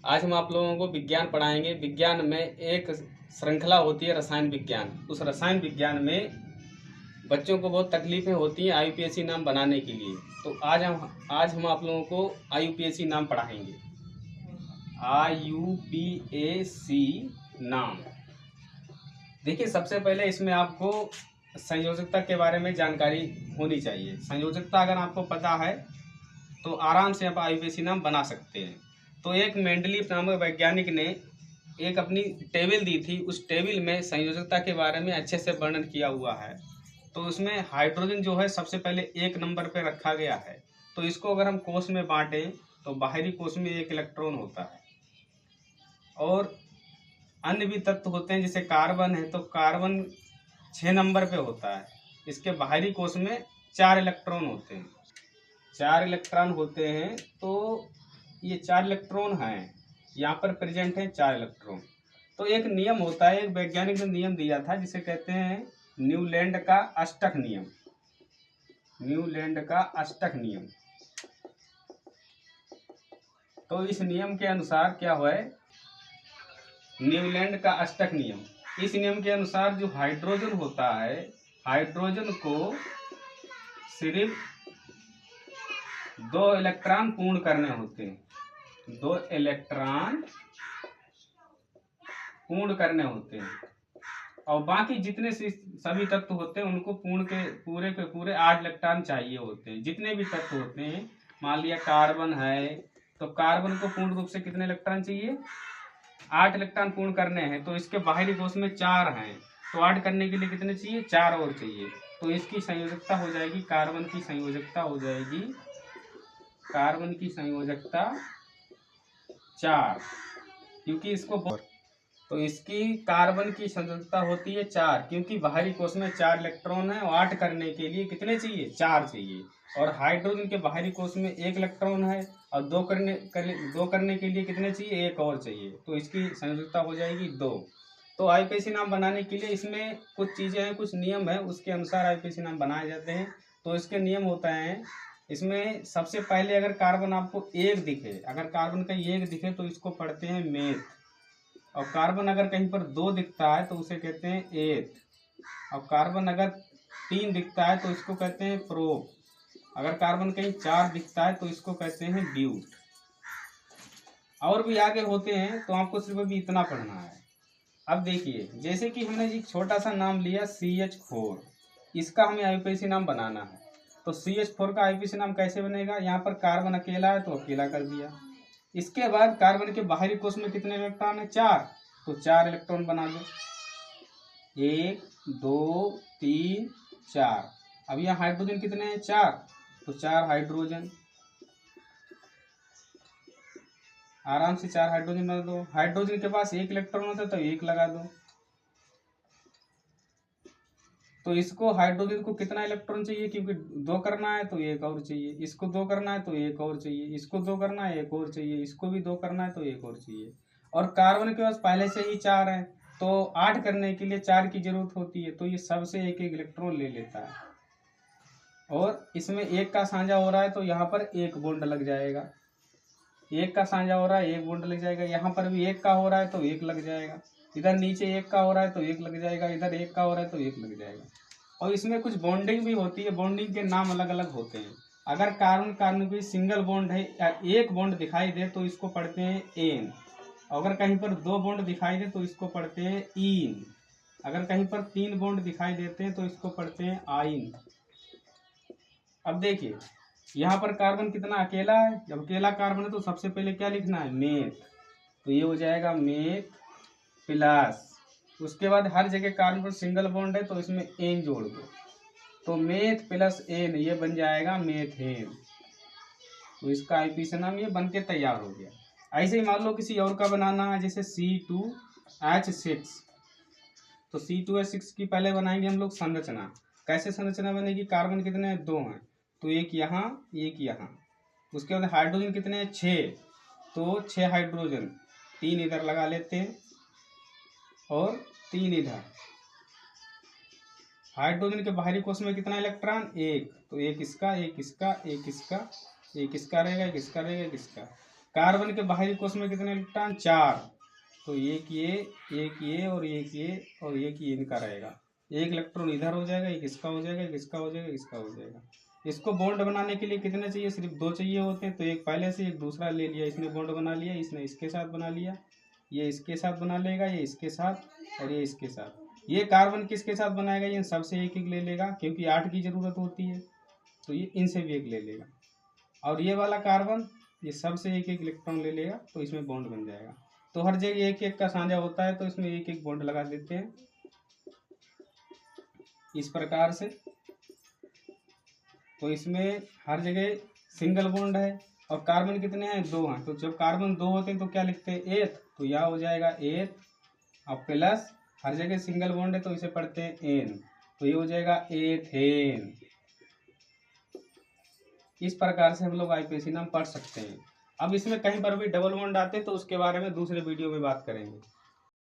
आज हम आप लोगों को विज्ञान पढ़ाएंगे। विज्ञान में एक श्रृंखला होती है रसायन विज्ञान। उस रसायन विज्ञान में बच्चों को बहुत तकलीफें होती हैं आईयूपीएसी नाम बनाने के लिए। तो आज हम आप लोगों को आईयूपीएसी नाम पढ़ाएंगे। आईयूपीएसी नाम देखिए, सबसे पहले इसमें आपको संयोजकता के बारे में जानकारी होनी चाहिए। संयोजकता अगर आपको पता है तो आराम से आप आईयूपीएसी नाम बना सकते हैं। तो एक मेंडलीव नामक वैज्ञानिक ने एक अपनी टेबल दी थी। उस टेबल में संयोजकता के बारे में अच्छे से वर्णन किया हुआ है। तो उसमें हाइड्रोजन जो है सबसे पहले 1 नंबर पर रखा गया है। तो इसको अगर हम कोष में बांटें तो बाहरी कोष में 1 इलेक्ट्रॉन होता है। और अन्य भी तत्व होते हैं, जैसे कार्बन है तो कार्बन 6 नंबर पे होता है। इसके बाहरी कोष में 4 इलेक्ट्रॉन होते हैं। 4 इलेक्ट्रॉन होते हैं। तो ये 4 इलेक्ट्रॉन हैं, यहाँ पर प्रेजेंट हैं 4 इलेक्ट्रॉन। तो एक नियम होता है, एक वैज्ञानिक ने नियम दिया था जिसे कहते हैं न्यूलैंड का अष्टक नियम। न्यूलैंड का अष्टक नियम। तो इस नियम के अनुसार क्या हुआ है, न्यूलैंड का अष्टक नियम, इस नियम के अनुसार जो हाइड्रोजन होता है, हाइड्रोजन को सिर्फ 2 इलेक्ट्रॉन पूर्ण करने होते हैं। 2 इलेक्ट्रॉन पूर्ण करने होते हैं। और बाकी जितने सभी तत्व होते हैं उनको पूर्ण के पूरे 8 इलेक्ट्रॉन चाहिए होते हैं। जितने भी तत्व होते हैं, मान लिया कार्बन है तो कार्बन को पूर्ण रूप से कितने इलेक्ट्रॉन चाहिए, 8 इलेक्ट्रॉन पूर्ण करने हैं। तो इसके बाहरी कोष में 4 हैं, तो 8 करने के लिए कितने चाहिए, 4 और चाहिए। तो इसकी संयोजकता हो जाएगी, कार्बन की संयोजकता हो जाएगी, कार्बन की संयोजकता 4, क्योंकि इसको तो इसकी कार्बन की संयोजकता होती है 4, क्योंकि बाहरी कोष में 4 इलेक्ट्रॉन है और 8 करने के लिए कितने चाहिए, 4 चाहिए। और हाइड्रोजन के बाहरी कोष में 1 इलेक्ट्रॉन है और 2 करने के लिए कितने चाहिए, 1 और चाहिए। तो इसकी संयोजकता हो जाएगी 2। तो आईयूपीएसी नाम बनाने के लिए इसमें कुछ चीज़ें हैं, कुछ नियम है, उसके अनुसार आईयूपीएसी नाम बनाए जाते हैं। तो इसके नियम होता है, इसमें सबसे पहले अगर कार्बन आपको 1 दिखे, अगर कार्बन का 1 दिखे तो इसको पढ़ते हैं मेथ। और कार्बन अगर कहीं पर 2 दिखता है तो उसे कहते हैं एथ। और कार्बन अगर 3 दिखता है तो इसको कहते हैं प्रोप। अगर कार्बन कहीं 4 दिखता है तो इसको कहते हैं ब्यूट। और भी आगे होते हैं, तो आपको सिर्फ अभी इतना पढ़ना है। अब देखिए, जैसे कि हमने एक छोटा सा नाम लिया CH4, इसका हमें आईयूपीएसी नाम बनाना है। तो CH4 का आईयूपीएसी नाम कैसे बनेगा, यहाँ पर कार्बन अकेला है तो अकेला कर दिया। इसके बाद कार्बन के बाहरी कोष में कितने इलेक्ट्रॉन है, 4, तो 4 इलेक्ट्रॉन बना दो, 1 2 3 4। अब यहाँ हाइड्रोजन कितने हैं, 4, तो 4 हाइड्रोजन, आराम से 4 हाइड्रोजन बना दो। हाइड्रोजन के पास 1 इलेक्ट्रॉन होता है तो 1 लगा दो। तो इसको हाइड्रोजन को कितना इलेक्ट्रॉन चाहिए, क्योंकि 2 करना है तो 1 और चाहिए, इसको 2 करना है तो 1 और चाहिए, इसको 2 करना है 1 और चाहिए, इसको भी 2 करना है तो 1 और चाहिए। और कार्बन के पास पहले से ही 4 है तो 8 करने के लिए 4 की जरूरत होती है। तो ये सबसे 1 इलेक्ट्रॉन ले लेता है। और इसमें 1 का साझा हो रहा है तो यहाँ पर 1 बॉन्ड लग जाएगा। 1 का साझा हो रहा है, 1 बॉन्ड लग जाएगा। यहाँ पर भी 1 का हो रहा है तो 1 लग जाएगा। इधर नीचे 1 का हो रहा है तो 1 लग जाएगा। इधर 1 का हो रहा है तो 1 लग जाएगा। और इसमें कुछ बॉन्डिंग भी होती है, बॉन्डिंग के नाम अलग अलग होते हैं। अगर कार्बन कार्बन की सिंगल बॉन्ड है या 1 बॉन्ड दिखाई दे तो इसको पढ़ते हैं एन। अगर कहीं पर 2 बॉन्ड दिखाई दे तो इसको पढ़ते हैं इन। अगर कहीं पर 3 बॉन्ड दिखाई देते हैं तो इसको पढ़ते हैं आइन। अब देखिए, यहाँ पर कार्बन कितना अकेला है, जब अकेला कार्बन है तो सबसे पहले क्या लिखना है, मेथ। तो ये हो जाएगा मेथ प्लस, उसके बाद हर जगह कार्बन पर सिंगल बॉन्ड है तो इसमें एन जोड़ दो, तो मेथ प्लस एन ये बन जाएगा मेथेन। तो इसका आईयूपीएसी नाम ये बन के तैयार हो गया। ऐसे ही मान लो किसी और का बनाना है, जैसे C2H6। तो C2H6 की पहले बनाएंगे हम लोग संरचना। कैसे संरचना बनेगी, कार्बन कितने हैं, 2 हैं, तो 1 यहाँ 1 यहाँ। उसके बाद हाइड्रोजन कितने हैं, 6, तो 6 हाइड्रोजन, 3 इधर लगा लेते हैं और 3 इधर। हाइड्रोजन के बाहरी कोष में कितना इलेक्ट्रॉन, 1, तो 1 इसका 1 इसका 1 इसका 1 इसका रहेगा, 1 इसका रहेगा, 1 इसका। कार्बन के बाहरी कोश में कितने इलेक्ट्रॉन? 4। तो एक ये और एक ये और एक ये इनका रहेगा। एक इलेक्ट्रॉन इधर हो जाएगा, एक इसका हो जाएगा, एक इसका हो जाएगा, इसका हो जाएगा। इसको बॉन्ड बनाने के लिए कितने चाहिए? सिर्फ 2 चाहिए होते हैं। तो एक पहले से एक दूसरा ले लिया, इसने बॉन्ड बना लिया, इसने इसके साथ बना लिया, ये इसके साथ बना लेगा, ये इसके साथ और ये इसके साथ। ये कार्बन किसके साथ बनाएगा? ये सबसे एक एक ले लेगा, क्योंकि 8 की जरूरत होती है, तो ये इनसे भी एक ले लेगा। और ये वाला कार्बन ये सबसे एक एक इलेक्ट्रॉन ले लेगा, तो इसमें बॉन्ड बन जाएगा। तो हर जगह एक एक का साझा होता है, तो इसमें एक एक बॉन्ड लगा देते हैं इस प्रकार से। तो इसमें हर जगह सिंगल बॉन्ड है। और कार्बन कितने हैं? 2 हैं। तो जब कार्बन 2 होते हैं तो क्या लिखते हैं? एथ। तो यह हो जाएगा एथ और प्लस हर जगह सिंगल बॉन्ड है तो इसे पढ़ते हैं एन, तो ये हो जाएगा एथेन। इस प्रकार से हम लोग आईपीएसी नाम पढ़ सकते हैं। अब इसमें कहीं पर भी डबल बॉन्ड आते हैं तो उसके बारे में दूसरे वीडियो में बात करेंगे।